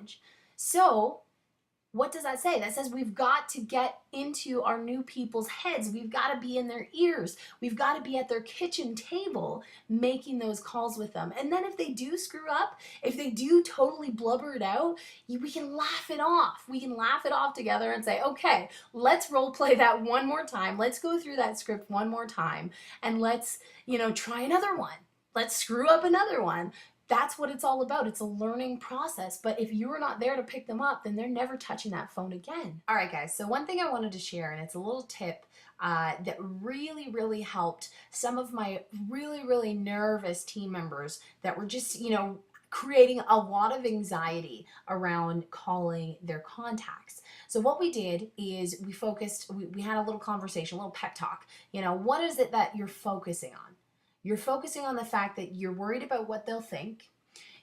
challenge. So what does that say? That says we've got to get into our new people's heads. We've got to be in their ears. We've got to be at their kitchen table making those calls with them. And then if they do screw up, if they do totally blubber it out, we can laugh it off. We can laugh it off together and say, okay, let's role play that one more time. Let's go through that script one more time and let's, try another one. Let's screw up another one. That's what it's all about. It's a learning process. But if you're not there to pick them up, then they're never touching that phone again. All right, guys. So one thing I wanted to share, and it's a little tip that really, really helped some of my really, really nervous team members that were just, creating a lot of anxiety around calling their contacts. So what we did is we had a little conversation, a little pep talk. What is it that you're focusing on? You're focusing on the fact that you're worried about what they'll think.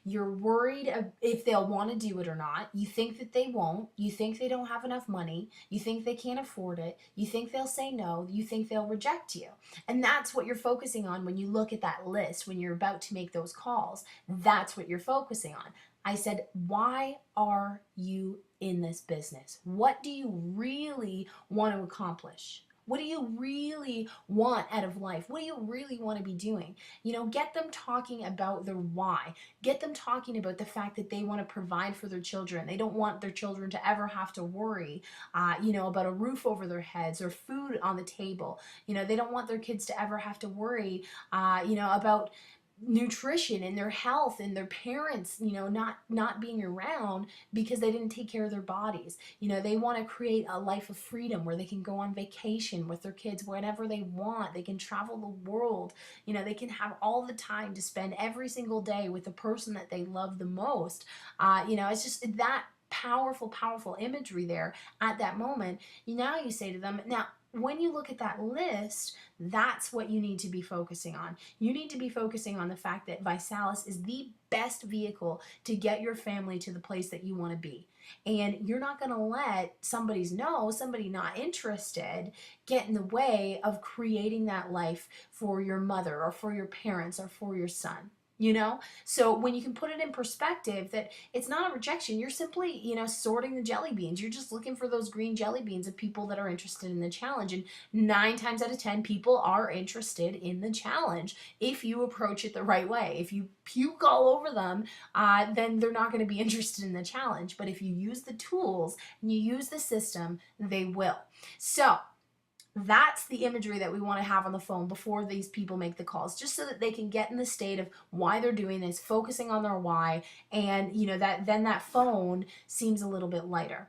You're worried if they'll want to do it or not. You think that they won't. You think they don't have enough money. You think they can't afford it. You think they'll say no. You think they'll reject you. And that's what you're focusing on when you look at that list, when you're about to make those calls. That's what you're focusing on. I said, why are you in this business? What do you really want to accomplish? What do you really want out of life? What do you really want to be doing? Get them talking about their why. Get them talking about the fact that they want to provide for their children. They don't want their children to ever have to worry, about a roof over their heads or food on the table. They don't want their kids to ever have to worry, about nutrition and their health and their parents not being around because they didn't take care of their bodies. They want to create a life of freedom where they can go on vacation with their kids whenever they want. They can travel the world. They can have all the time to spend every single day with the person that they love the most. It's just that powerful imagery there at that moment. Now you say to them, now when you look at that list, that's what you need to be focusing on. You need to be focusing on the fact that ViSalus is the best vehicle to get your family to the place that you want to be. And you're not going to let somebody not interested, get in the way of creating that life for your mother or for your parents or for your son. So when you can put it in perspective that it's not a rejection, you're simply, sorting the jelly beans. You're just looking for those green jelly beans of people that are interested in the challenge. And 9 times out of 10, people are interested in the challenge if you approach it the right way. If you puke all over them, then they're not going to be interested in the challenge. But if you use the tools and you use the system, they will. So that's the imagery that we want to have on the phone before these people make the calls, just so that they can get in the state of why they're doing this, focusing on their why, and that phone seems a little bit lighter.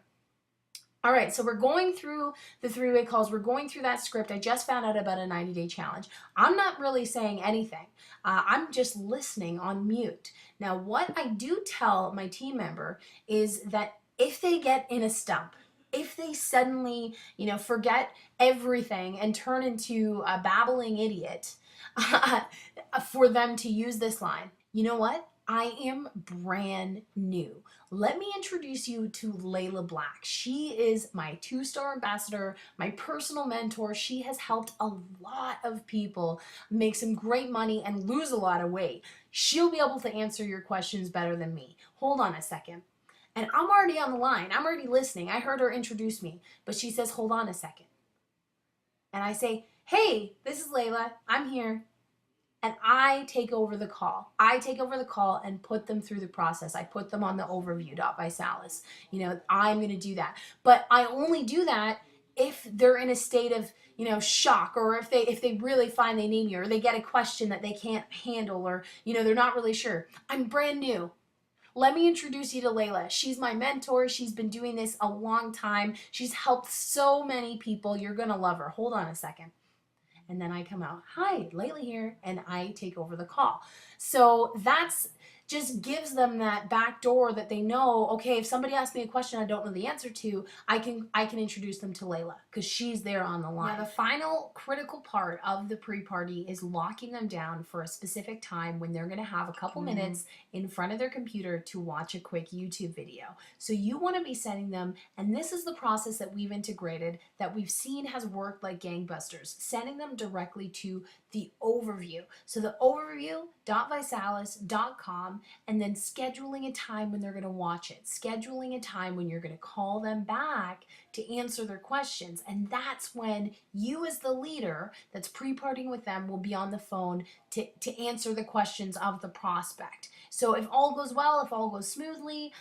All right, so we're going through the 3-way calls. We're going through that script. I just found out about a 90-day challenge. I'm not really saying anything. I'm just listening on mute. Now, what I do tell my team member is that if they get in a stump, if they suddenly, forget everything and turn into a babbling idiot, for them to use this line, you know what? I am brand new. Let me introduce you to Layla Black. She is my 2-star ambassador, my personal mentor. She has helped a lot of people make some great money and lose a lot of weight. She'll be able to answer your questions better than me. Hold on a second. And I'm already on the line. I'm already listening. I heard her introduce me. But she says, hold on a second. And I say, hey, this is Layla. I'm here. And I take over the call. I take over the call and put them through the process. I put them on the overview.ViSalus. I'm going to do that. But I only do that if they're in a state of, shock, or if they really find they need me, or they get a question that they can't handle, or, they're not really sure. I'm brand new. Let me introduce you to Layla. She's my mentor. She's been doing this a long time. She's helped so many people. You're going to love her. Hold on a second. And then I come out, hi, Layla here, and I take over the call. So that's just gives them that back door that they know, okay, if somebody asks me a question I don't know the answer to, I can introduce them to Layla because she's there on the line. Now, the final critical part of the pre-party is locking them down for a specific time when they're going to have a couple minutes in front of their computer to watch a quick YouTube video. So you want to be sending them, and this is the process that we've integrated that we've seen has worked like gangbusters, sending them directly to the overview. So the overview.visalis.com and then scheduling a time when they're going to watch it, scheduling a time when you're going to call them back to answer their questions. And that's when you, as the leader that's pre-partying with them, will be on the phone to answer the questions of the prospect. So if all goes well, if all goes smoothly,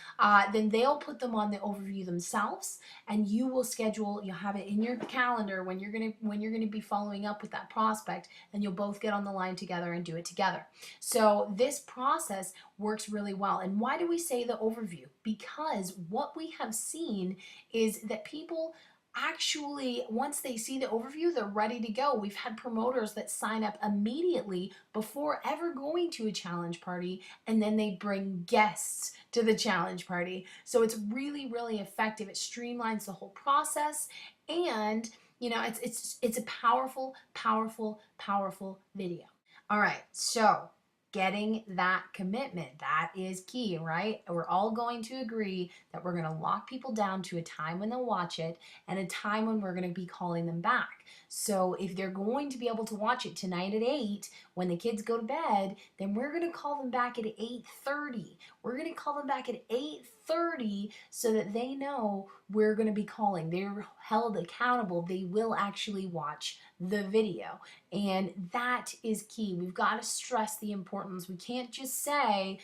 then they'll put them on the overview themselves, and you will schedule, you'll have it in your calendar when you're gonna be following up with that prospect, and you'll both get on the line together and do it together. So this process works really well. And why do we say the overview? Because what we have seen is that people actually, once they see the overview, they're ready to go. We've had promoters that sign up immediately before ever going to a challenge party, and then they bring guests to the challenge party. So it's really, really effective. It streamlines the whole process, and it's a powerful, powerful, powerful video. All right, so getting that commitment, that is key, right? We're all going to agree that we're going to lock people down to a time when they'll watch it and a time when we're going to be calling them back. So if they're going to be able to watch it tonight at 8 when the kids go to bed, then we're going to call them back at 8:30. We're going to call them back at 8:30 so that they know we're going to be calling. They're held accountable. They will actually watch the video. And that is key. We've got to stress the importance. We can't just say,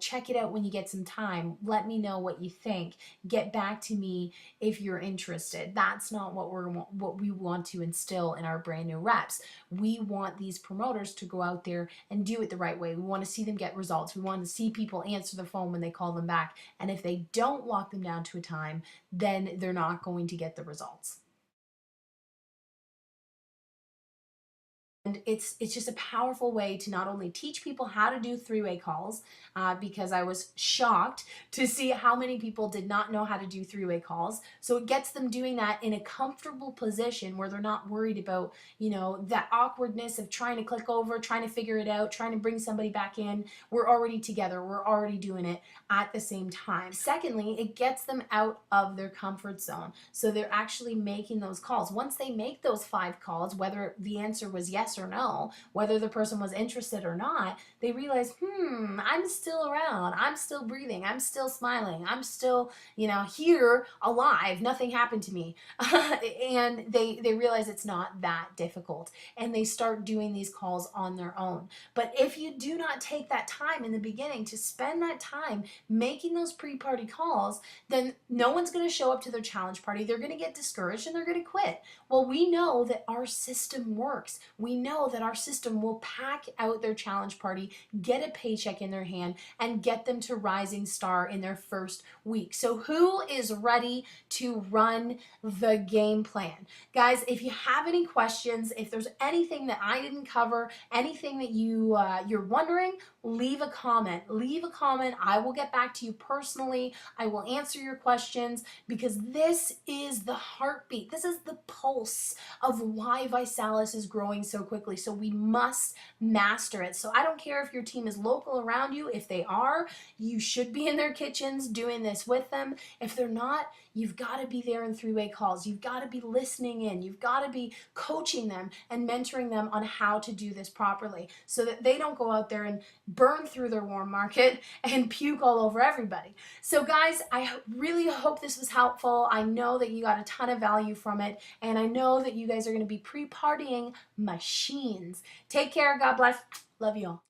check it out when you get some time. Let me know what you think. Get back to me if you're interested. That's not what we want to instill in our brand new reps. We want these promoters to go out there and do it the right way. We want to see them get results. We want to see people answer the phone when they call them back. And if they don't lock them down to a time, then they're not going to get the results. And it's just a powerful way to not only teach people how to do three-way calls, because I was shocked to see how many people did not know how to do three-way calls. So it gets them doing that in a comfortable position where they're not worried about, that awkwardness of trying to click over, trying to figure it out, trying to bring somebody back in. We're already together. We're already doing it at the same time. Secondly, it gets them out of their comfort zone. So they're actually making those calls. Once they make those 5 calls, whether the answer was yes or no, whether the person was interested or not, they realize, I'm still around, I'm still breathing, I'm still smiling, I'm still, here, alive, nothing happened to me. And they realize it's not that difficult, and they start doing these calls on their own. But if you do not take that time in the beginning to spend that time making those pre-party calls, then no one's going to show up to their challenge party. They're going to get discouraged and they're going to quit. Well, we know that our system works. We know that our system will pack out their challenge party, get a paycheck in their hand, and get them to Rising Star in their first week. So who is ready to run the game plan? Guys, if you have any questions, if there's anything that I didn't cover, anything that you're wondering, leave a comment. Leave a comment. I will get back to you personally. I will answer your questions, because this is the heartbeat. This is the pulse of why ViSalus is growing so quickly. So we must master it. So I don't care if your team is local around you. If they are, you should be in their kitchens doing this with them. If they're not, you've got to be there in three-way calls. You've got to be listening in. You've got to be coaching them and mentoring them on how to do this properly, so that they don't go out there and burn through their warm market and puke all over everybody. So guys, I really hope this was helpful. I know that you got a ton of value from it, and I know that you guys are going to be pre-partying machines. Take care. God bless. Love you all.